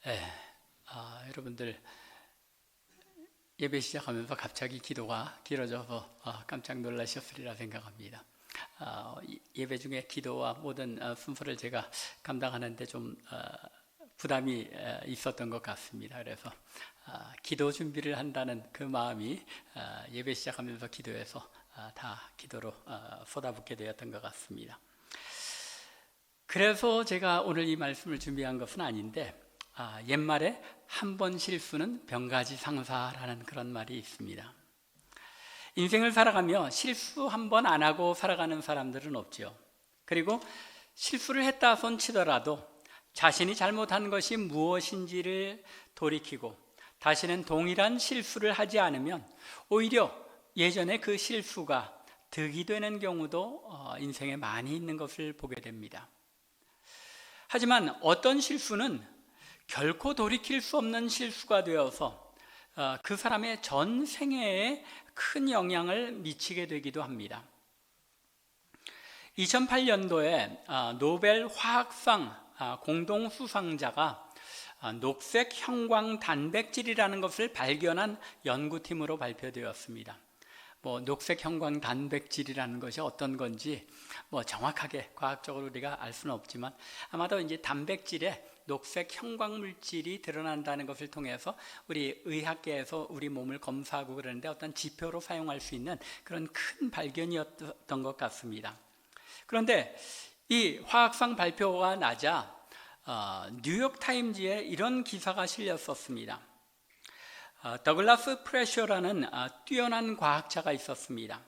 예, 여러분들 예배 시작하면서 갑자기 기도가 길어져서 깜짝 놀라셨으리라 생각합니다. 예배 중에 기도와 모든 순서를 제가 감당하는데 좀 부담이 있었던 것 같습니다. 그래서 기도 준비를 한다는 그 마음이 예배 시작하면서 기도해서 다 기도로 쏟아붓게 되었던 것 같습니다. 그래서 제가 오늘 이 말씀을 준비한 것은 아닌데 옛말에 한 번 실수는 병가지 상사라는 그런 말이 있습니다. 인생을 살아가며 실수 한 번 안 하고 살아가는 사람들은 없죠. 그리고 실수를 했다 손 치더라도 자신이 잘못한 것이 무엇인지를 돌이키고 다시는 동일한 실수를 하지 않으면 오히려 예전에 그 실수가 득이 되는 경우도 인생에 많이 있는 것을 보게 됩니다. 하지만 어떤 실수는 결코 돌이킬 수 없는 실수가 되어서 그 사람의 전 생애에 큰 영향을 미치게 되기도 합니다. 2008년도에 노벨 화학상 공동 수상자가 녹색 형광 단백질이라는 것을 발견한 연구팀으로 발표되었습니다. 녹색 형광 단백질이라는 것이 어떤 건지 정확하게 과학적으로 우리가 알 수는 없지만 아마도 이제 단백질에 녹색 형광 물질이 드러난다는 것을 통해서 우리 의학계에서 우리 몸을 검사하고 그러는데 어떤 지표로 사용할 수 있는 그런 큰 발견이었던 것 같습니다. 그런데 이 화학상 발표가 나자 뉴욕타임즈에 이런 기사가 실렸었습니다. 더글라스 프레셔라는 뛰어난 과학자가 있었습니다.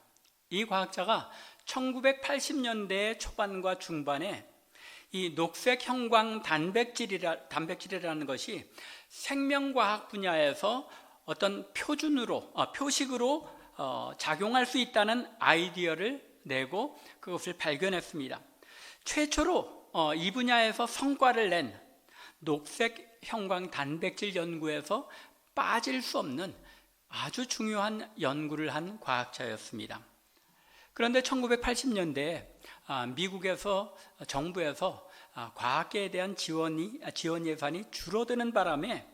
이 과학자가 1980년대 초반과 중반에 이 녹색 형광 단백질이라는 것이 생명과학 분야에서 어떤 표식으로 작용할 수 있다는 아이디어를 내고 그것을 발견했습니다. 최초로 이 분야에서 성과를 낸 녹색 형광 단백질 연구에서 빠질 수 없는 아주 중요한 연구를 한 과학자였습니다. 그런데 1980년대에 미국에서 정부에서 과학계에 대한 지원 예산이 줄어드는 바람에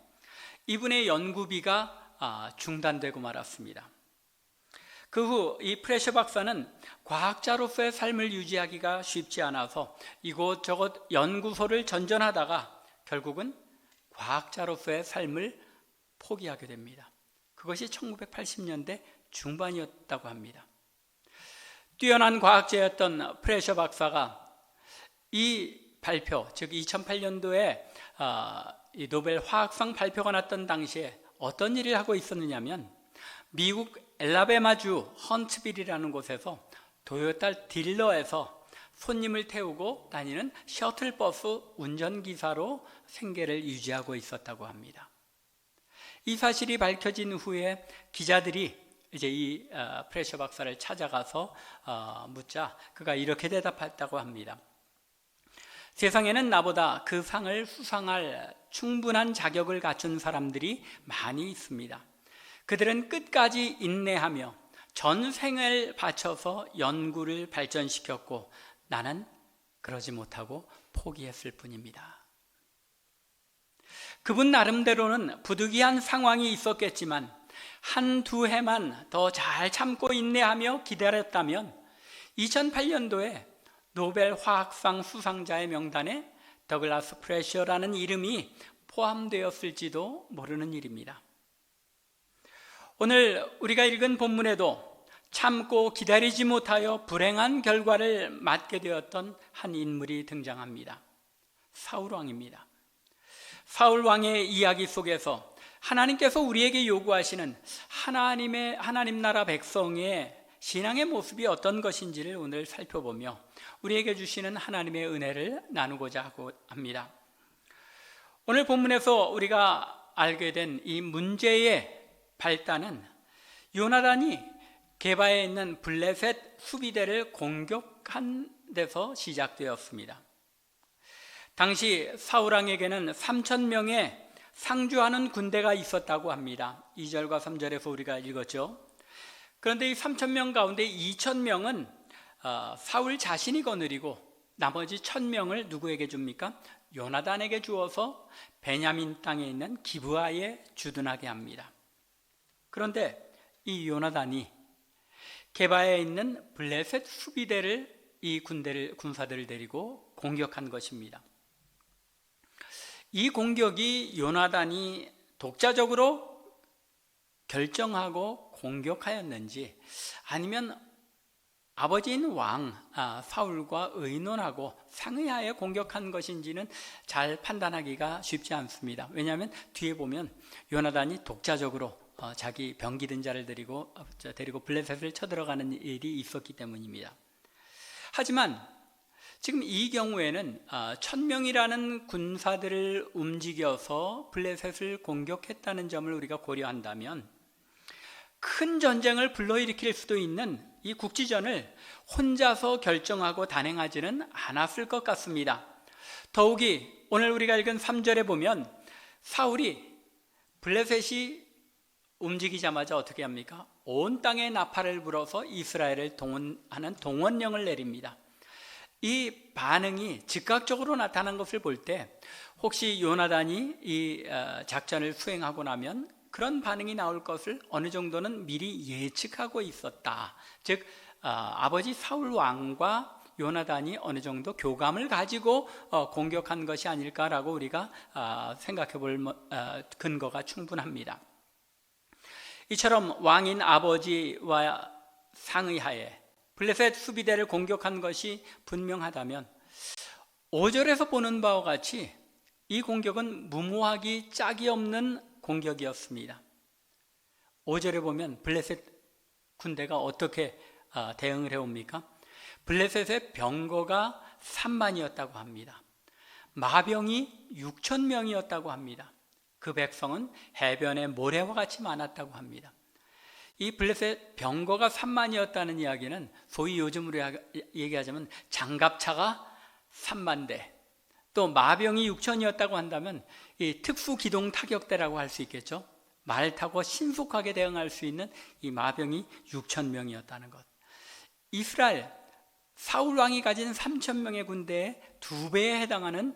이분의 연구비가 중단되고 말았습니다. 그 후 이 프레셔 박사는 과학자로서의 삶을 유지하기가 쉽지 않아서 이곳저곳 연구소를 전전하다가 결국은 과학자로서의 삶을 포기하게 됩니다. 그것이 1980년대 중반이었다고 합니다. 뛰어난 과학자였던 프레셔 박사가 이 발표, 즉 2008년도에 이 노벨 화학상 발표가 났던 당시에 어떤 일을 하고 있었느냐면 미국 엘라베마주 헌츠빌이라는 곳에서 도요타 딜러에서 손님을 태우고 다니는 셔틀버스 운전기사로 생계를 유지하고 있었다고 합니다. 이 사실이 밝혀진 후에 기자들이 이제 이 프레셔 박사를 찾아가서 묻자 그가 이렇게 대답했다고 합니다. 세상에는 나보다 그 상을 수상할 충분한 자격을 갖춘 사람들이 많이 있습니다. 그들은 끝까지 인내하며 전생을 바쳐서 연구를 발전시켰고 나는 그러지 못하고 포기했을 뿐입니다. 그분 나름대로는 부득이한 상황이 있었겠지만 한두 해만 더 잘 참고 인내하며 기다렸다면 2008년도에 노벨 화학상 수상자의 명단에 더글라스 프레셔라는 이름이 포함되었을지도 모르는 일입니다. 오늘 우리가 읽은 본문에도 참고 기다리지 못하여 불행한 결과를 맞게 되었던 한 인물이 등장합니다. 사울 왕입니다. 사울 왕의 이야기 속에서 하나님께서 우리에게 요구하시는 하나님 나라 백성의 신앙의 모습이 어떤 것인지를 오늘 살펴보며 우리에게 주시는 하나님의 은혜를 나누고자 합니다. 오늘 본문에서 우리가 알게 된 이 문제의 발단은 요나단이 게바에 있는 블레셋 수비대를 공격한 데서 시작되었습니다. 당시 사울 왕에게는 3,000명의 상주하는 군대가 있었다고 합니다. 2절과 3절에서 우리가 읽었죠. 그런데 이 3,000명 가운데 2,000명은 사울 자신이 거느리고 나머지 1,000명을 누구에게 줍니까? 요나단에게 주어서 베냐민 땅에 있는 기브아에 주둔하게 합니다. 그런데 이 요나단이 게바에 있는 블레셋 수비대를 이 군사들을 데리고 공격한 것입니다. 이 공격이 요나단이 독자적으로 결정하고 공격하였는지 아니면 아버지인 왕 사울과 의논하고 상의하에 공격한 것인지는 잘 판단하기가 쉽지 않습니다. 왜냐하면 뒤에 보면 요나단이 독자적으로 자기 병기든 자를 데리고 블레셋을 쳐들어가는 일이 있었기 때문입니다. 하지만 지금 이 경우에는 1000명이라는 군사들을 움직여서 블레셋을 공격했다는 점을 우리가 고려한다면 큰 전쟁을 불러일으킬 수도 있는 이 국지전을 혼자서 결정하고 단행하지는 않았을 것 같습니다. 더욱이 오늘 우리가 읽은 3절에 보면 사울이 블레셋이 움직이자마자 어떻게 합니까? 온 땅에 나팔을 불어서 이스라엘을 동원하는 동원령을 내립니다. 이 반응이 즉각적으로 나타난 것을 볼 때 혹시 요나단이 이 작전을 수행하고 나면 그런 반응이 나올 것을 어느 정도는 미리 예측하고 있었다. 즉 아버지 사울 왕과 요나단이 어느 정도 교감을 가지고 공격한 것이 아닐까라고 우리가 생각해 볼 근거가 충분합니다. 이처럼 왕인 아버지와 상의하에 블레셋 수비대를 공격한 것이 분명하다면 5절에서 보는 바와 같이 이 공격은 무모하기 짝이 없는 공격이었습니다. 5절에 보면 블레셋 군대가 어떻게 대응을 해옵니까? 블레셋의 병거가 3만이었다고 합니다. 마병이 6,000명이었다고 합니다. 그 백성은 해변의 모래와 같이 많았다고 합니다. 이 블레셋 병거가 3만이었다는 이야기는 소위 요즘으로 얘기하자면 장갑차가 3만 대, 또 마병이 6천이었다고 한다면 이 특수기동 타격대라고 할 수 있겠죠. 말 타고 신속하게 대응할 수 있는 이 마병이 6,000명이었다는 것. 이스라엘 사울 왕이 가진 3,000명의 군대의 2배에 해당하는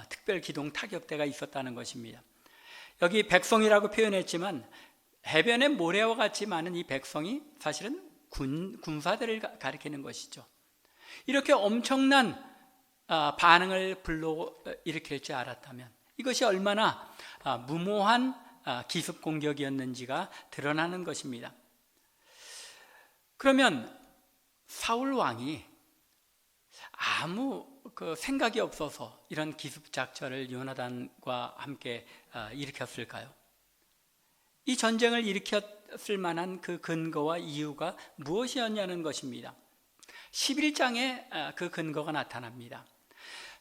특별기동 타격대가 있었다는 것입니다. 여기 백성이라고 표현했지만 해변의 모래와 같이 많은 이 백성이 사실은 군사들을 가리키는 것이죠. 이렇게 엄청난 반응을 불러일으킬 줄 알았다면 이것이 얼마나 무모한 기습 공격이었는지가 드러나는 것입니다. 그러면 사울 왕이 아무 생각이 없어서 이런 기습 작전을 요나단과 함께 일으켰을까요? 이 전쟁을 일으켰을 만한 그 근거와 이유가 무엇이었냐는 것입니다. 11장에 그 근거가 나타납니다.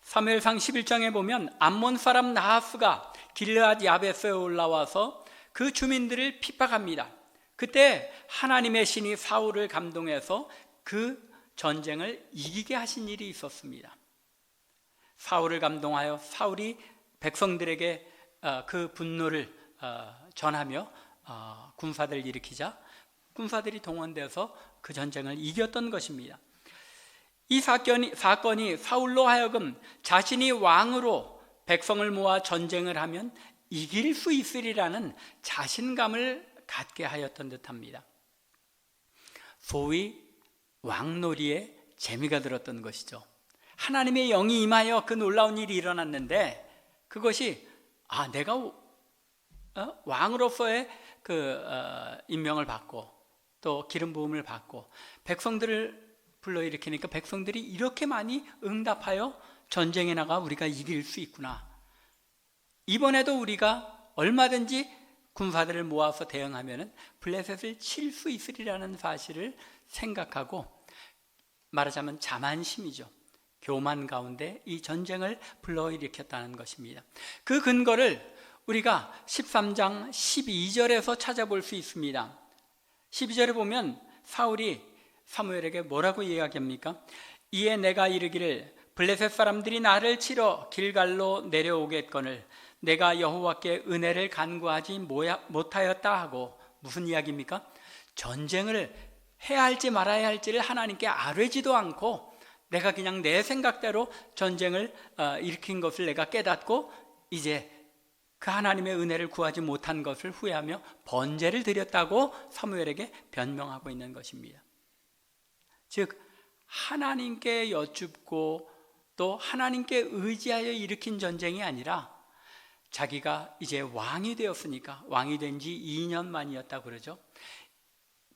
사무엘상 11장에 보면 암몬 사람 나하스가 길르앗 야베스에 올라와서 그 주민들을 핍박합니다. 그때 하나님의 신이 사울을 감동해서 그 전쟁을 이기게 하신 일이 있었습니다. 사울을 감동하여 사울이 백성들에게 그 분노를 전하며 군사들을 일으키자 군사들이 동원되어서 그 전쟁을 이겼던 것입니다. 이 사건이 사울로 하여금 자신이 왕으로 백성을 모아 전쟁을 하면 이길 수 있으리라는 자신감을 갖게 하였던 듯합니다. 소위 왕놀이에 재미가 들었던 것이죠. 하나님의 영이 임하여 그 놀라운 일이 일어났는데 그것이 내가 왕으로서의 그 임명을 받고 또 기름 부음을 받고 백성들을 불러일으키니까 백성들이 이렇게 많이 응답하여 전쟁에 나가 우리가 이길 수 있구나. 이번에도 우리가 얼마든지 군사들을 모아서 대응하면 블레셋을 칠 수 있으리라는 사실을 생각하고 말하자면 자만심이죠. 교만 가운데 이 전쟁을 불러일으켰다는 것입니다. 그 근거를 우리가 13장 12절에서 찾아볼 수 있습니다. 12절에 보면 사울이 사무엘에게 뭐라고 이야기합니까? 이에 내가 이르기를 블레셋 사람들이 나를 치러 길갈로 내려오겠거늘 내가 여호와께 은혜를 간구하지 못하였다 하고 무슨 이야기입니까? 전쟁을 해야 할지 말아야 할지를 하나님께 아뢰지도 않고 내가 그냥 내 생각대로 전쟁을 일으킨 것을 내가 깨닫고 이제 그 하나님의 은혜를 구하지 못한 것을 후회하며 번제를 드렸다고 사무엘에게 변명하고 있는 것입니다. 즉 하나님께 여쭙고 또 하나님께 의지하여 일으킨 전쟁이 아니라 자기가 이제 왕이 되었으니까, 왕이 된 지 2년 만이었다고 그러죠.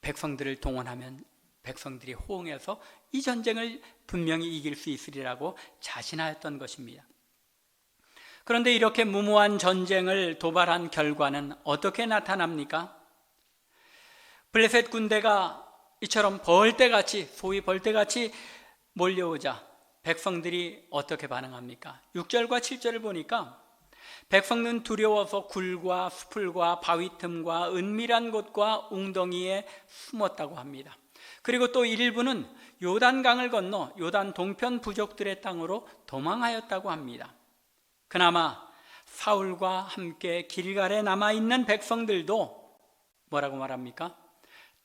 백성들을 동원하면 백성들이 호응해서 이 전쟁을 분명히 이길 수 있으리라고 자신하였던 것입니다. 그런데 이렇게 무모한 전쟁을 도발한 결과는 어떻게 나타납니까? 블레셋 군대가 이처럼 벌떼같이, 소위 벌떼같이 몰려오자 백성들이 어떻게 반응합니까? 6절과 7절을 보니까 백성은 두려워서 굴과 수풀과 바위 틈과 은밀한 곳과 웅덩이에 숨었다고 합니다. 그리고 또 일부는 요단강을 건너 요단 동편 부족들의 땅으로 도망하였다고 합니다. 그나마 사울과 함께 길갈에 남아있는 백성들도 뭐라고 말합니까?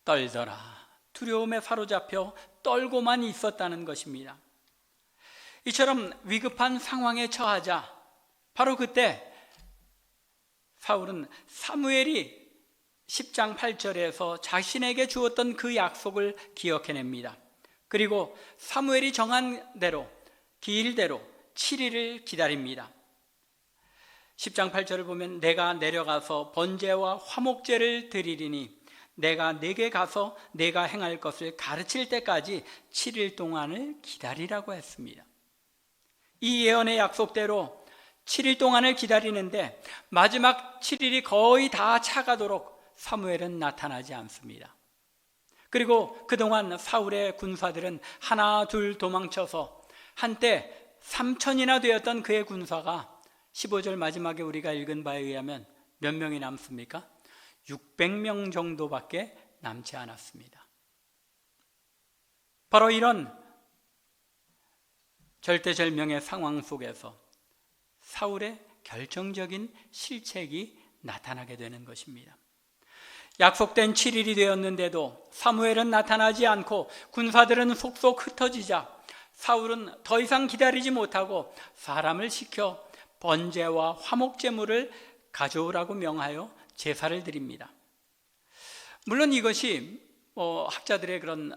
떨더라. 두려움에 사로잡혀 떨고만 있었다는 것입니다. 이처럼 위급한 상황에 처하자 바로 그때 사울은 사무엘이 10장 8절에서 자신에게 주었던 그 약속을 기억해냅니다. 그리고 사무엘이 정한 대로 기일대로 7일을 기다립니다. 10장 8절을 보면 내가 내려가서 번제와 화목제를 드리리니 내가 네게 가서 내가 행할 것을 가르칠 때까지 7일 동안을 기다리라고 했습니다. 이 예언의 약속대로 7일 동안을 기다리는데 마지막 7일이 거의 다 차가도록 사무엘은 나타나지 않습니다. 그리고 그동안 사울의 군사들은 하나 둘 도망쳐서 한때 3,000이나 되었던 그의 군사가 15절 마지막에 우리가 읽은 바에 의하면 몇 명이 남습니까? 600명 정도밖에 남지 않았습니다. 바로 이런 절대절명의 상황 속에서 사울의 결정적인 실책이 나타나게 되는 것입니다. 약속된 7일이 되었는데도 사무엘은 나타나지 않고 군사들은 속속 흩어지자 사울은 더 이상 기다리지 못하고 사람을 시켜 번제와 화목제물을 가져오라고 명하여 제사를 드립니다. 물론 이것이 학자들의 그런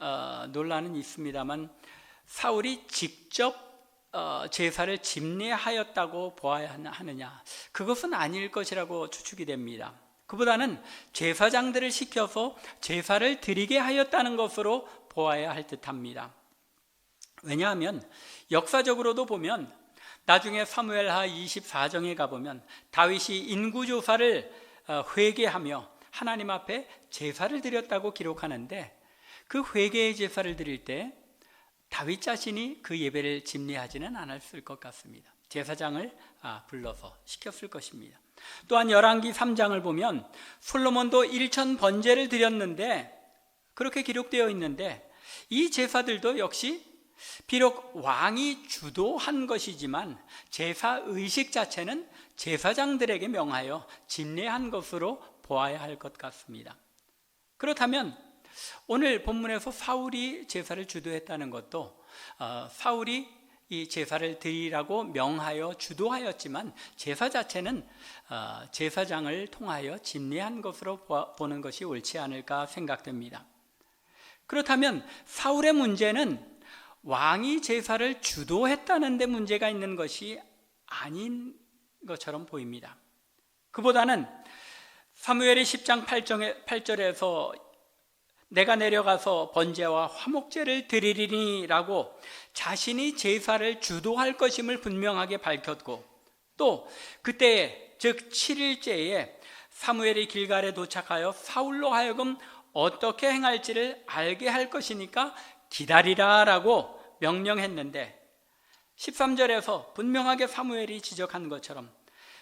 논란은 있습니다만 사울이 직접 제사를 집례하였다고 보아야 하느냐, 그것은 아닐 것이라고 추측이 됩니다. 그보다는 제사장들을 시켜서 제사를 드리게 하였다는 것으로 보아야 할 듯합니다. 왜냐하면 역사적으로도 보면 나중에 사무엘하 24장에 가보면 다윗이 인구조사를 회개하며 하나님 앞에 제사를 드렸다고 기록하는데 그 회개의 제사를 드릴 때 다윗 자신이 그 예배를 집례하지는 않았을 것 같습니다. 제사장을 불러서 시켰을 것입니다. 또한 열왕기 3장을 보면 솔로몬도 1천 번제를 드렸는데 그렇게 기록되어 있는데 이 제사들도 역시 비록 왕이 주도한 것이지만 제사 의식 자체는 제사장들에게 명하여 집례한 것으로 보아야 할 것 같습니다. 그렇다면 오늘 본문에서 사울이 제사를 주도했다는 것도 사울이 이 제사를 드리라고 명하여 주도하였지만 제사 자체는 제사장을 통하여 집례한 것으로 보는 것이 옳지 않을까 생각됩니다. 그렇다면 사울의 문제는 왕이 제사를 주도했다는 데 문제가 있는 것이 아닌 것처럼 보입니다. 그보다는 사무엘이 10장 8절에서 내가 내려가서 번제와 화목제를 드리리니 라고 자신이 제사를 주도할 것임을 분명하게 밝혔고 또 그때 즉 7일째에 사무엘이 길갈에 도착하여 사울로 하여금 어떻게 행할지를 알게 할 것이니까 기다리라 라고 명령했는데 13절에서 분명하게 사무엘이 지적한 것처럼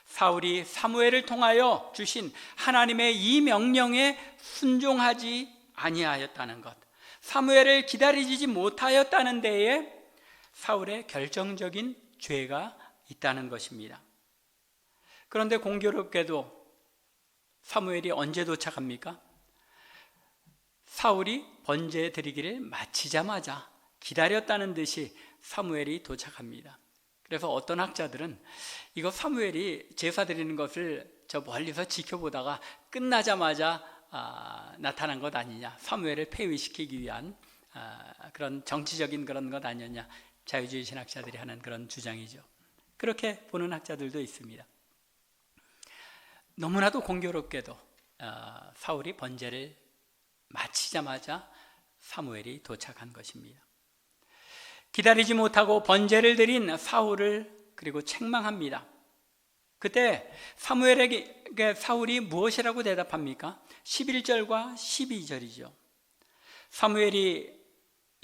사울이 사무엘을 통하여 주신 하나님의 이 명령에 순종하지 아니하였다는 것, 사무엘을 기다리지 못하였다는 데에 사울의 결정적인 죄가 있다는 것입니다. 그런데 공교롭게도 사무엘이 언제 도착합니까? 사울이 번제 드리기를 마치자마자 기다렸다는 듯이 사무엘이 도착합니다. 그래서 어떤 학자들은 이거 사무엘이 제사 드리는 것을 저 멀리서 지켜보다가 끝나자마자 나타난 것 아니냐, 사무엘을 폐위시키기 위한 그런 정치적인 그런 것 아니었냐, 자유주의 신학자들이 하는 그런 주장이죠. 그렇게 보는 학자들도 있습니다. 너무나도 공교롭게도 사울이 번제를 마치자마자 사무엘이 도착한 것입니다. 기다리지 못하고 번제를 드린 사울을 그리고 책망합니다. 그때 사무엘에게 사울이 무엇이라고 대답합니까? 11절과 12절이죠. 사무엘이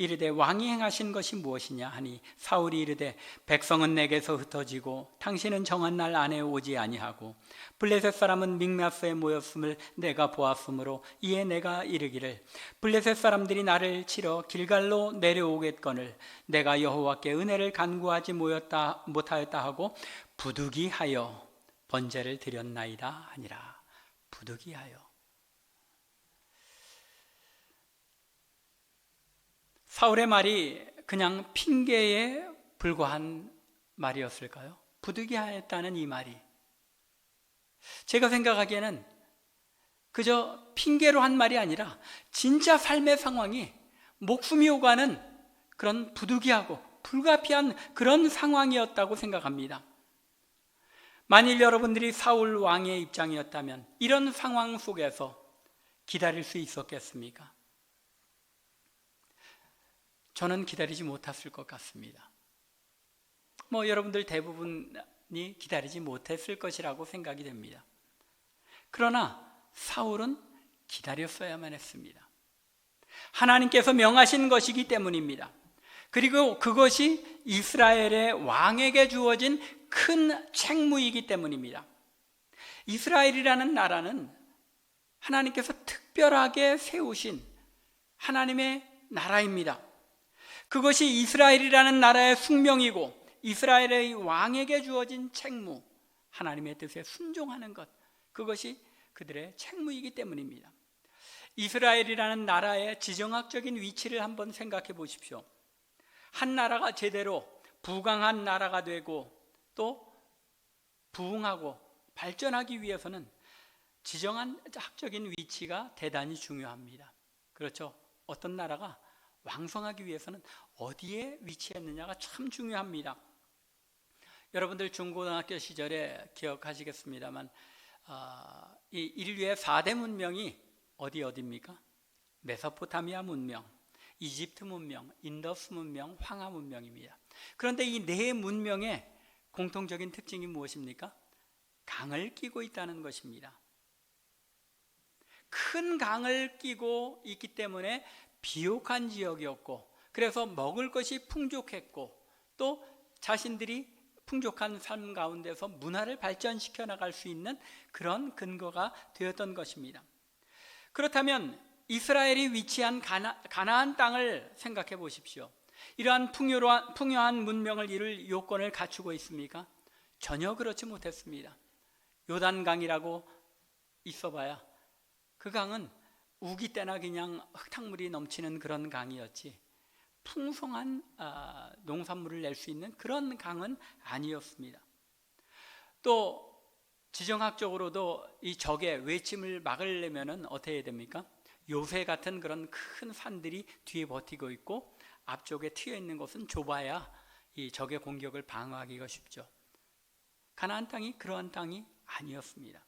이르되 왕이 행하신 것이 무엇이냐 하니 사울이 이르되 백성은 내게서 흩어지고 당신은 정한 날 안에 오지 아니하고 블레셋 사람은 믹마스에 모였음을 내가 보았으므로 이에 내가 이르기를 블레셋 사람들이 나를 치러 길갈로 내려오겠거늘 내가 여호와께 은혜를 간구하지 못하였다 하고 부득이하여 번제를 드렸나이다 하니라. 부득이하여. 사울의 말이 그냥 핑계에 불과한 말이었을까요? 부득이하였다는 이 말이 제가 생각하기에는 그저 핑계로 한 말이 아니라 진짜 삶의 상황이 목숨이 오가는 그런 부득이하고 불가피한 그런 상황이었다고 생각합니다. 만일 여러분들이 사울 왕의 입장이었다면 이런 상황 속에서 기다릴 수 있었겠습니까? 저는 기다리지 못했을 것 같습니다. 여러분들 대부분이 기다리지 못했을 것이라고 생각이 됩니다. 그러나 사울은 기다렸어야만 했습니다. 하나님께서 명하신 것이기 때문입니다. 그리고 그것이 이스라엘의 왕에게 주어진 큰 책무이기 때문입니다. 이스라엘이라는 나라는 하나님께서 특별하게 세우신 하나님의 나라입니다. 그것이 이스라엘이라는 나라의 숙명이고 이스라엘의 왕에게 주어진 책무, 하나님의 뜻에 순종하는 것, 그것이 그들의 책무이기 때문입니다. 이스라엘이라는 나라의 지정학적인 위치를 한번 생각해 보십시오. 한 나라가 제대로 부강한 나라가 되고 또 부흥하고 발전하기 위해서는 지정학적인 위치가 대단히 중요합니다. 그렇죠? 어떤 나라가 왕성하기 위해서는 어디에 위치했느냐가 참 중요합니다. 여러분들 중고등학교 시절에 기억하시겠습니다만 이 인류의 4대 문명이 어디입니까? 메소포타미아 문명, 이집트 문명, 인더스 문명, 황하 문명입니다. 그런데 이 네 문명의 공통적인 특징이 무엇입니까? 강을 끼고 있다는 것입니다. 큰 강을 끼고 있기 때문에 비옥한 지역이었고, 그래서 먹을 것이 풍족했고, 또 자신들이 풍족한 삶 가운데서 문화를 발전시켜 나갈 수 있는 그런 근거가 되었던 것입니다. 그렇다면 이스라엘이 위치한 가나안 땅을 생각해 보십시오. 이러한 풍요한 문명을 이룰 요건을 갖추고 있습니까? 전혀 그렇지 못했습니다. 요단강이라고 있어봐야 그 강은 우기 때나 그냥 흙탕물이 넘치는 그런 강이었지 풍성한 농산물을 낼 수 있는 그런 강은 아니었습니다. 또 지정학적으로도 이 적의 외침을 막으려면 어떻게 해야 됩니까? 요새 같은 그런 큰 산들이 뒤에 버티고 있고 앞쪽에 튀어 있는 것은 좁아야 이 적의 공격을 방어하기가 쉽죠. 가나안 땅이 그러한 땅이 아니었습니다.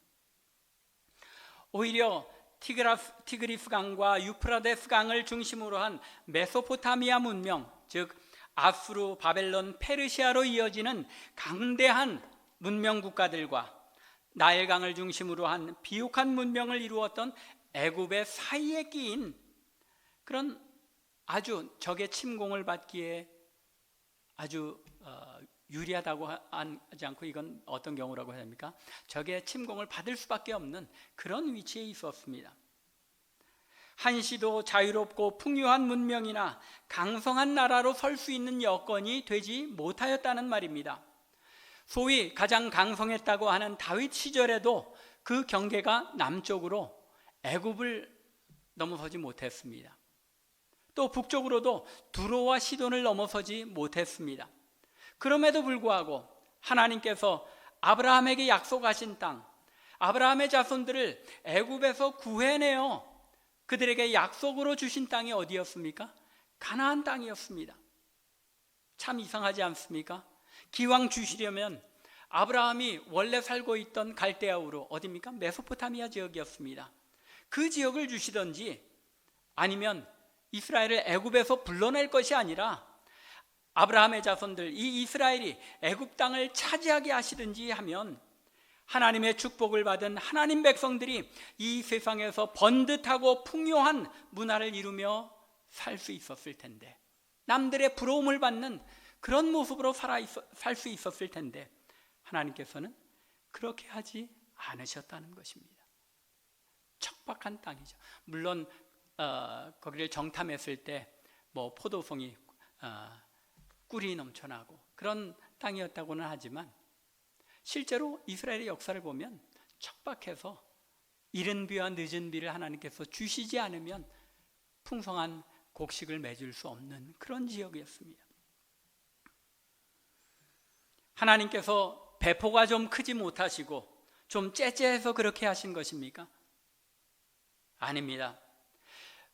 오히려 티그리스 강과 유프라데스 강을 중심으로 한 메소포타미아 문명, 즉 아수르, 바벨론, 페르시아로 이어지는 강대한 문명 국가들과 나일강을 중심으로 한 비옥한 문명을 이루었던 애굽의 사이에 끼인 그런 아주 적의 침공을 받기에 아주 유리하다고 하지 않고 이건 어떤 경우라고 해야 됩니까? 적의 침공을 받을 수밖에 없는 그런 위치에 있었습니다. 한시도 자유롭고 풍요한 문명이나 강성한 나라로 설 수 있는 여건이 되지 못하였다는 말입니다. 소위 가장 강성했다고 하는 다윗 시절에도 그 경계가 남쪽으로 애굽을 넘어서지 못했습니다. 또 북쪽으로도 두로와 시돈을 넘어서지 못했습니다. 그럼에도 불구하고 하나님께서 아브라함에게 약속하신 땅, 아브라함의 자손들을 애굽에서 구해내어 그들에게 약속으로 주신 땅이 어디였습니까? 가나안 땅이었습니다. 참 이상하지 않습니까? 기왕 주시려면 아브라함이 원래 살고 있던 갈대아우로, 어디입니까? 메소포타미아 지역이었습니다. 그 지역을 주시든지 아니면 이스라엘을 애굽에서 불러낼 것이 아니라 아브라함의 자손들, 이 이스라엘이 애굽 땅을 차지하게 하시든지 하면 하나님의 축복을 받은 하나님 백성들이 이 세상에서 번듯하고 풍요한 문화를 이루며 살 수 있었을 텐데, 남들의 부러움을 받는 그런 모습으로 살 수 있었을 텐데, 하나님께서는 그렇게 하지 않으셨다는 것입니다. 척박한 땅이죠. 물론 거기를 정탐했을 때 뭐 포도송이 꿀이 넘쳐나고 그런 땅이었다고는 하지만, 실제로 이스라엘의 역사를 보면 척박해서 이른 비와 늦은 비를 하나님께서 주시지 않으면 풍성한 곡식을 맺을 수 없는 그런 지역이었습니다. 하나님께서 배포가 좀 크지 못하시고 좀 째째해서 그렇게 하신 것입니까? 아닙니다.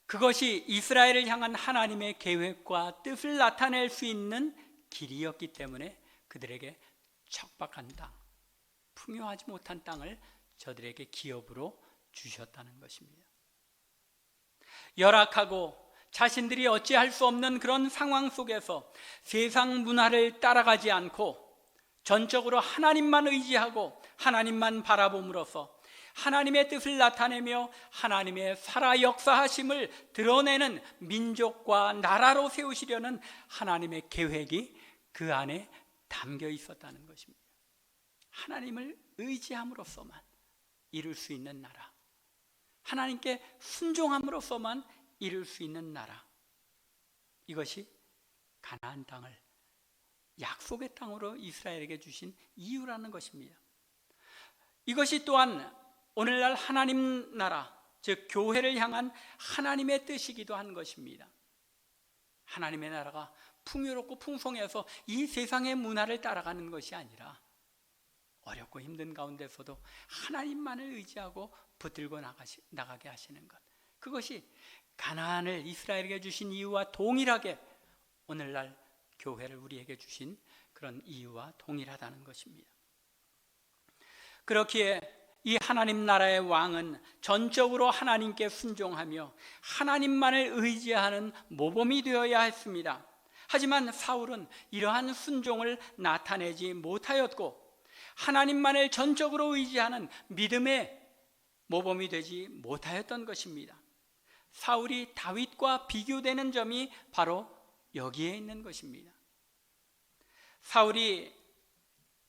그것이 이스라엘을 향한 하나님의 계획과 뜻을 나타낼 수 있는 길이었기 때문에 그들에게 척박한 땅, 풍요하지 못한 땅을 저들에게 기업으로 주셨다는 것입니다. 열악하고 자신들이 어찌할 수 없는 그런 상황 속에서 세상 문화를 따라가지 않고 전적으로 하나님만 의지하고 하나님만 바라봄으로써 하나님의 뜻을 나타내며 하나님의 살아 역사하심을 드러내는 민족과 나라로 세우시려는 하나님의 계획이 그 안에 담겨 있었다는 것입니다. 하나님을 의지함으로써만 이룰 수 있는 나라, 하나님께 순종함으로써만 이룰 수 있는 나라, 이것이 가나안 땅을 약속의 땅으로 이스라엘에게 주신 이유라는 것입니다. 이것이 또한 오늘날 하나님 나라, 즉 교회를 향한 하나님의 뜻이기도 한 것입니다. 하나님의 나라가 풍요롭고 풍성해서 이 세상의 문화를 따라가는 것이 아니라 어렵고 힘든 가운데서도 하나님만을 의지하고 붙들고 나가게 하시는 것, 그것이 가나안을 이스라엘에게 주신 이유와 동일하게 오늘날 교회를 우리에게 주신 그런 이유와 동일하다는 것입니다. 그렇기에 이 하나님 나라의 왕은 전적으로 하나님께 순종하며 하나님만을 의지하는 모범이 되어야 했습니다. 하지만 사울은 이러한 순종을 나타내지 못하였고 하나님만을 전적으로 의지하는 믿음의 모범이 되지 못하였던 것입니다. 사울이 다윗과 비교되는 점이 바로 여기에 있는 것입니다. 사울이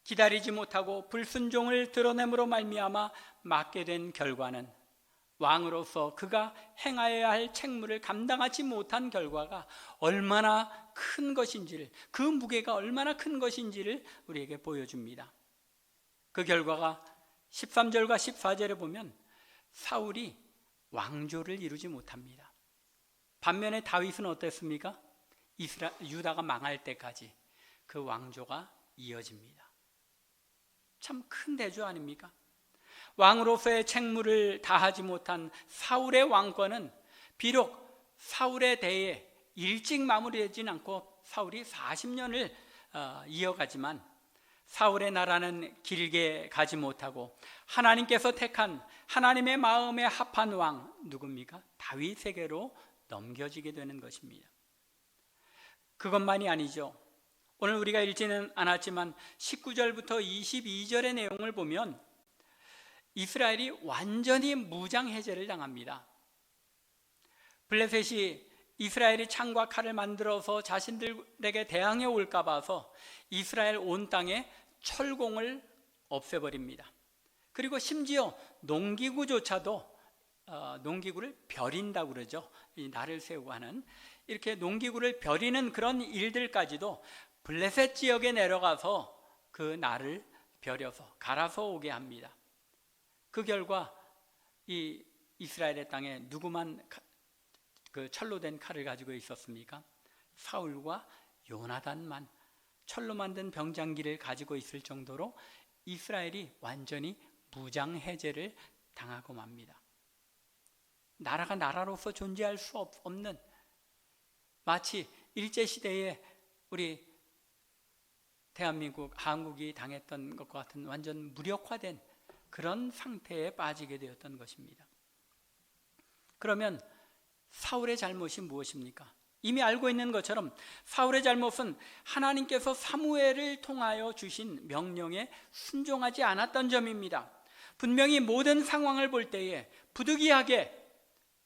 기다리지 못하고 불순종을 드러냄으로 말미암아 맞게 된 결과는 왕으로서 그가 행하여야 할 책무를 감당하지 못한 결과가 얼마나 큰 것인지를, 그 무게가 얼마나 큰 것인지를 우리에게 보여줍니다. 그 결과가 13절과 14절에 보면 사울이 왕조를 이루지 못합니다. 반면에 다윗은 어땠습니까? 유다가 망할 때까지 그 왕조가 이어집니다. 참 큰 대조 아닙니까? 왕으로서의 책무를 다하지 못한 사울의 왕권은 비록 사울에 대해 일찍 마무리되진 않고 사울이 40년을 이어가지만 사울의 나라는 길게 가지 못하고 하나님께서 택한 하나님의 마음에 합한 왕, 누굽니까? 다윗에게로 넘겨지게 되는 것입니다. 그것만이 아니죠. 오늘 우리가 읽지는 않았지만 19절부터 22절의 내용을 보면 이스라엘이 완전히 무장 해제를 당합니다. 블레셋이 이스라엘이 창과 칼을 만들어서 자신들에게 대항해 올까 봐서 이스라엘 온 땅에 철공을 없애버립니다. 그리고 심지어 농기구조차도 농기구를 벼린다고 그러죠. 이 날을 세우고 하는, 이렇게 농기구를 벼리는 그런 일들까지도 블레셋 지역에 내려가서 그 날을 벼려서 갈아서 오게 합니다. 그 결과 이 이스라엘의 땅에 누구만 그 철로 된 칼을 가지고 있었습니까? 사울과 요나단만 철로 만든 병장기를 가지고 있을 정도로 이스라엘이 완전히 무장 해제를 당하고 맙니다. 나라가 나라로서 존재할 수 없는, 마치 일제시대에 우리 대한민국, 한국이 당했던 것과 같은 완전 무력화된 그런 상태에 빠지게 되었던 것입니다. 그러면 사울의 잘못이 무엇입니까? 이미 알고 있는 것처럼 사울의 잘못은 하나님께서 사무엘을 통하여 주신 명령에 순종하지 않았던 점입니다. 분명히 모든 상황을 볼 때에 부득이하게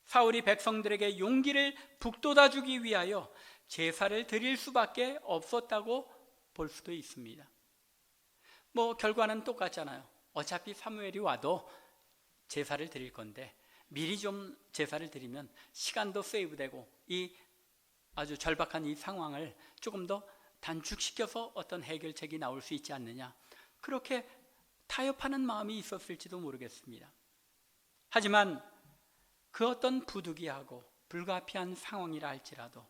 사울이 백성들에게 용기를 북돋아주기 위하여 제사를 드릴 수밖에 없었다고 볼 수도 있습니다. 결과는 똑같잖아요. 어차피 사무엘이 와도 제사를 드릴 건데 미리 좀 제사를 드리면 시간도 세이브되고 이 아주 절박한 이 상황을 조금 더 단축시켜서 어떤 해결책이 나올 수 있지 않느냐, 그렇게 타협하는 마음이 있었을지도 모르겠습니다. 하지만 그 어떤 부득이하고 불가피한 상황이라 할지라도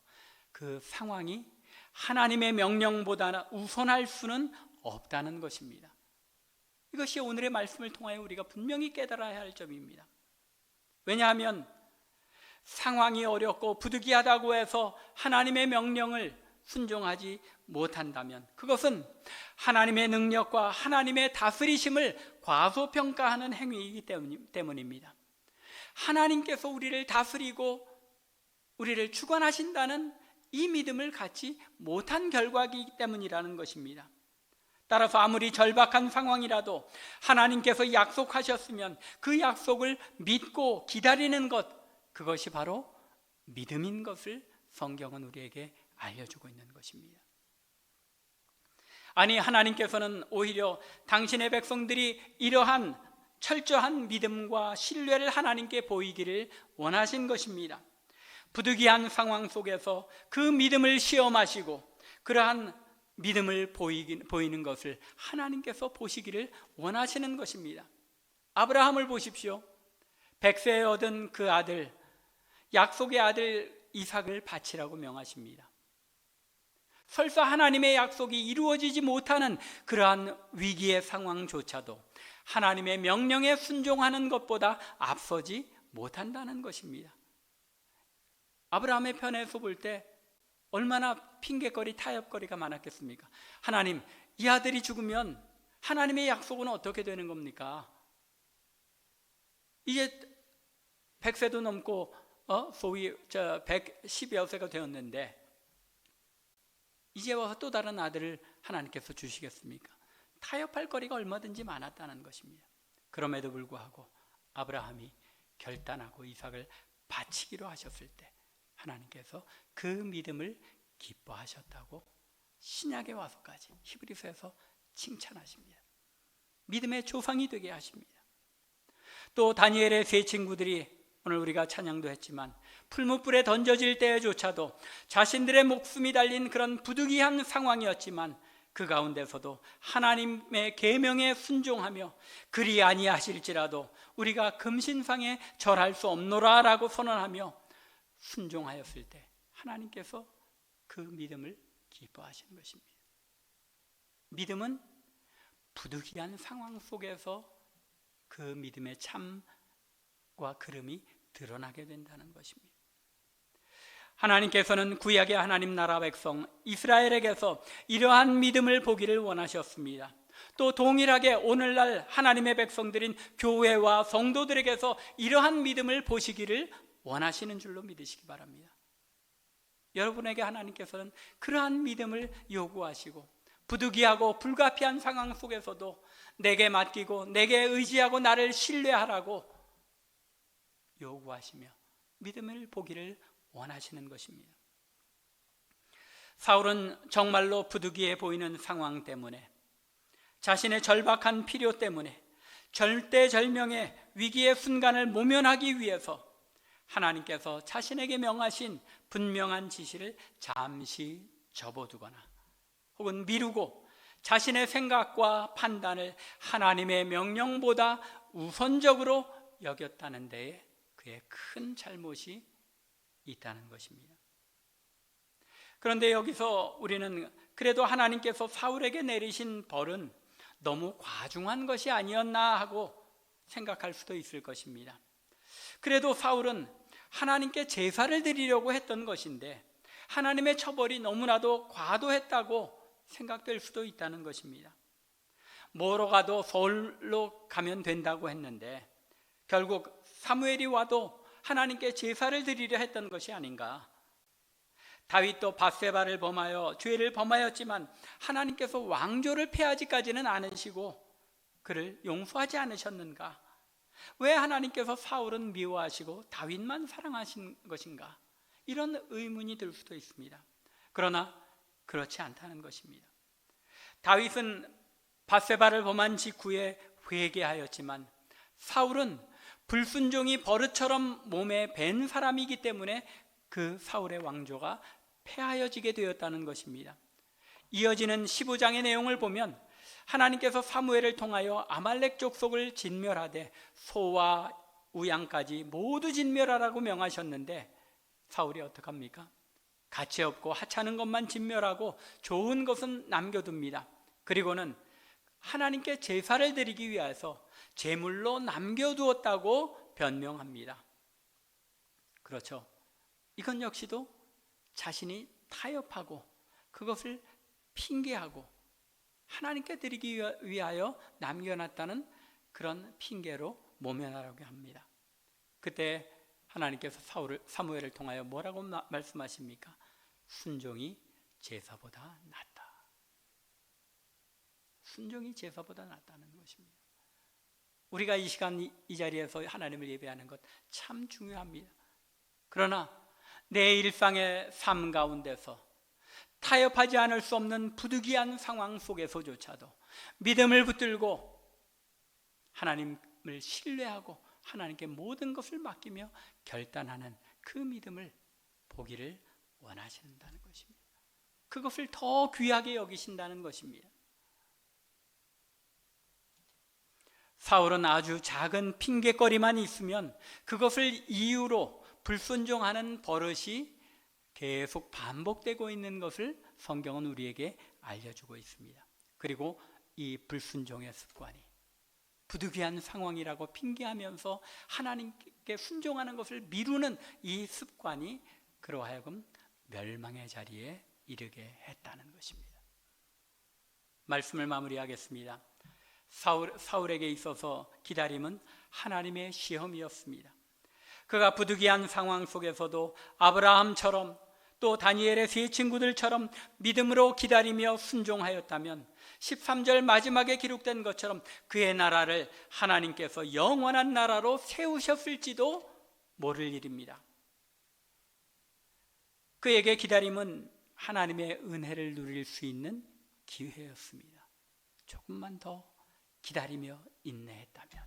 그 상황이 하나님의 명령보다 우선할 수는 없다는 것입니다. 이것이 오늘의 말씀을 통하여 우리가 분명히 깨달아야 할 점입니다. 왜냐하면 상황이 어렵고 부득이하다고 해서 하나님의 명령을 순종하지 못한다면 그것은 하나님의 능력과 하나님의 다스리심을 과소평가하는 행위이기 때문입니다. 하나님께서 우리를 다스리고 우리를 주관하신다는 이 믿음을 갖지 못한 결과이기 때문이라는 것입니다. 따라서 아무리 절박한 상황이라도 하나님께서 약속하셨으면 그 약속을 믿고 기다리는 것, 그것이 바로 믿음인 것을 성경은 우리에게 알려주고 있는 것입니다. 아니, 하나님께서는 오히려 당신의 백성들이 이러한 철저한 믿음과 신뢰를 하나님께 보이기를 원하신 것입니다. 부득이한 상황 속에서 그 믿음을 시험하시고 그러한 믿음을 보이는 것을 하나님께서 보시기를 원하시는 것입니다. 아브라함을 보십시오. 100세에 얻은 그 아들, 약속의 아들 이삭을 바치라고 명하십니다. 설사 하나님의 약속이 이루어지지 못하는 그러한 위기의 상황조차도 하나님의 명령에 순종하는 것보다 앞서지 못한다는 것입니다. 아브라함의 편에서 볼 때 얼마나 핑계거리, 타협거리가 많았겠습니까? 하나님, 이 아들이 죽으면 하나님의 약속은 어떻게 되는 겁니까? 이제 100세도 넘고 소위 110여 세가 되었는데 이제 와서 또 다른 아들을 하나님께서 주시겠습니까? 타협할 거리가 얼마든지 많았다는 것입니다. 그럼에도 불구하고 아브라함이 결단하고 이삭을 바치기로 하셨을 때 하나님께서 그 믿음을 기뻐하셨다고 신약에 와서까지 히브리서에서 칭찬하십니다. 믿음의 조상이 되게 하십니다. 또 다니엘의 세 친구들이 오늘 우리가 찬양도 했지만 풀무불에 던져질 때조차도 자신들의 목숨이 달린 그런 부득이한 상황이었지만 그 가운데서도 하나님의 계명에 순종하며 그리 아니하실지라도 우리가 금신상에 절할 수 없노라 라고 선언하며 순종하였을 때 하나님께서 그 믿음을 기뻐하시는 것입니다. 믿음은 부득이한 상황 속에서 그 믿음의 참과 그름이 드러나게 된다는 것입니다. 하나님께서는 구약의 하나님 나라 백성 이스라엘에게서 이러한 믿음을 보기를 원하셨습니다. 또 동일하게 오늘날 하나님의 백성들인 교회와 성도들에게서 이러한 믿음을 보시기를 원하시는 줄로 믿으시기 바랍니다. 여러분에게 하나님께서는 그러한 믿음을 요구하시고 부득이하고 불가피한 상황 속에서도 내게 맡기고 내게 의지하고 나를 신뢰하라고 요구하시며 믿음을 보기를 원하시는 것입니다. 사울은 정말로 부득이해 보이는 상황 때문에, 자신의 절박한 필요 때문에 절대절명의 위기의 순간을 모면하기 위해서 하나님께서 자신에게 명하신 분명한 지시를 잠시 접어두거나 혹은 미루고 자신의 생각과 판단을 하나님의 명령보다 우선적으로 여겼다는 데에 그의 큰 잘못이 있다는 것입니다. 그런데 여기서 우리는 그래도 하나님께서 사울에게 내리신 벌은 너무 과중한 것이 아니었나 하고 생각할 수도 있을 것입니다. 그래도 사울은 하나님께 제사를 드리려고 했던 것인데 하나님의 처벌이 너무나도 과도했다고 생각될 수도 있다는 것입니다. 뭐로 가도 서울로 가면 된다고 했는데 결국 사무엘이 와도 하나님께 제사를 드리려 했던 것이 아닌가. 다윗도 밧세바를 범하여 죄를 범하였지만 하나님께서 왕조를 폐하지까지는 않으시고 그를 용서하지 않으셨는가? 왜 하나님께서 사울은 미워하시고 다윗만 사랑하신 것인가? 이런 의문이 들 수도 있습니다. 그러나 그렇지 않다는 것입니다. 다윗은 밧세바를 범한 직후에 회개하였지만 사울은 불순종이 버릇처럼 몸에 밴 사람이기 때문에 그 사울의 왕조가 폐하여지게 되었다는 것입니다. 이어지는 15장의 내용을 보면 하나님께서 사무엘을 통하여 아말렉 족속을 진멸하되 소와 우양까지 모두 진멸하라고 명하셨는데 사울이 어떡합니까? 가치 없고 하찮은 것만 진멸하고 좋은 것은 남겨둡니다. 그리고는 하나님께 제사를 드리기 위해서 제물로 남겨두었다고 변명합니다. 그렇죠. 이건 역시도 자신이 타협하고 그것을 핑계하고 하나님께 드리기 위하여 남겨놨다는 그런 핑계로 모면하려고 합니다. 그때 하나님께서 사무엘을 통하여 뭐라고 말씀하십니까? 순종이 제사보다 낫다. 순종이 제사보다 낫다는 것입니다. 우리가 이 시간 이 자리에서 하나님을 예배하는 것 참 중요합니다. 그러나 내 일상의 삶 가운데서 타협하지 않을 수 없는 부득이한 상황 속에서조차도 믿음을 붙들고 하나님을 신뢰하고 하나님께 모든 것을 맡기며 결단하는 그 믿음을 보기를 원하신다는 것입니다. 그것을 더 귀하게 여기신다는 것입니다. 사울은 아주 작은 핑계거리만 있으면 그것을 이유로 불순종하는 버릇이 계속 반복되고 있는 것을 성경은 우리에게 알려주고 있습니다. 그리고 이 불순종의 습관이 부득이한 상황이라고 핑계하면서 하나님께 순종하는 것을 미루는 이 습관이 그로 하여금 멸망의 자리에 이르게 했다는 것입니다. 말씀을 마무리하겠습니다. 사울에게 있어서 기다림은 하나님의 시험이었습니다. 그가 부득이한 상황 속에서도 아브라함처럼 또 다니엘의 세 친구들처럼 믿음으로 기다리며 순종하였다면 13절 마지막에 기록된 것처럼 그의 나라를 하나님께서 영원한 나라로 세우셨을지도 모를 일입니다. 그에게 기다림은 하나님의 은혜를 누릴 수 있는 기회였습니다. 조금만 더 기다리며 인내했다면,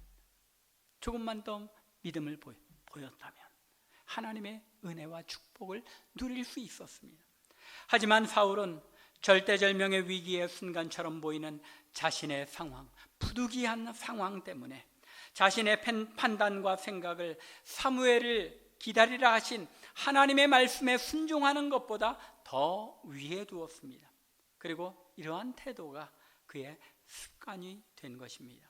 조금만 더 믿음을 보였다면 하나님의 은혜와 축복을 누릴 수 있었습니다. 하지만 사울은 절대절명의 위기의 순간처럼 보이는 자신의 상황, 부득이한 상황 때문에 자신의 판단과 생각을 사무엘을 기다리라 하신 하나님의 말씀에 순종하는 것보다 더 위에 두었습니다. 그리고 이러한 태도가 그의 습관이 된 것입니다.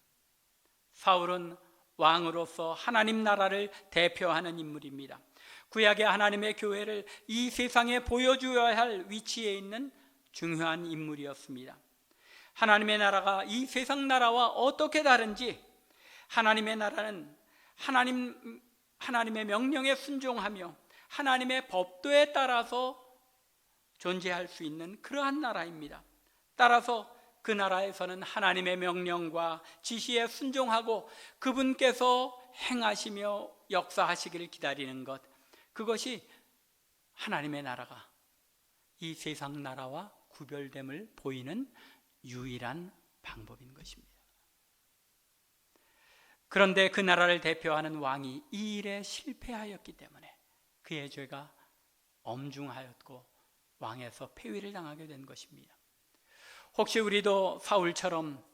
사울은 왕으로서 하나님 나라를 대표하는 인물입니다. 구약의 하나님의 교회를 이 세상에 보여주어야 할 위치에 있는 중요한 인물이었습니다. 하나님의 나라가 이 세상 나라와 어떻게 다른지, 하나님의 나라는 하나님의 명령에 순종하며 하나님의 법도에 따라서 존재할 수 있는 그러한 나라입니다. 따라서 그 나라에서는 하나님의 명령과 지시에 순종하고 그분께서 행하시며 역사하시기를 기다리는 것, 그것이 하나님의 나라가 이 세상 나라와 구별됨을 보이는 유일한 방법인 것입니다. 그런데 그 나라를 대표하는 왕이 이 일에 실패하였기 때문에 그의 죄가 엄중하였고 왕에서 폐위를 당하게 된 것입니다. 혹시 우리도 사울처럼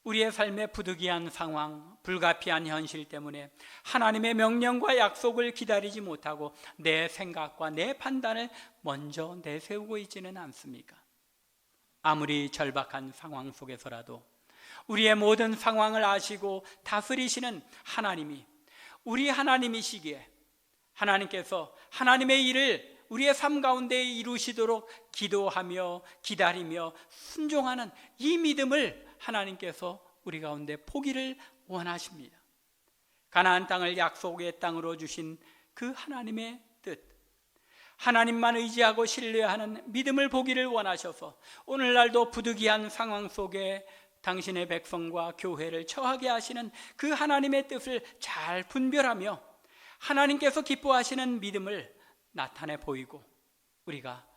우리의 삶의 부득이한 상황, 불가피한 현실 때문에 하나님의 명령과 약속을 기다리지 못하고 내 생각과 내 판단을 먼저 내세우고 있지는 않습니까? 아무리 절박한 상황 속에서라도 우리의 모든 상황을 아시고 다스리시는 하나님이, 우리 하나님이시기에 하나님께서 하나님의 일을 우리의 삶 가운데 이루시도록 기도하며 기다리며 순종하는 이 믿음을 하나님께서 우리 가운데 포기를 원하십니다. 가나안 땅을 약속의 땅으로 주신 그 하나님의 뜻, 하나님만 의지하고 신뢰하는 믿음을 보기를 원하셔서 오늘날도 부득이한 상황 속에 당신의 백성과 교회를 처하게 하시는 그 하나님의 뜻을 잘 분별하며 하나님께서 기뻐하시는 믿음을 나타내 보이고 우리가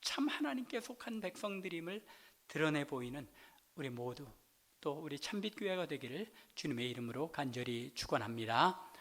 참 하나님께 속한 백성들임을 드러내 보이는 우리 모두 또 우리 참빛교회가 되기를 주님의 이름으로 간절히 축원합니다.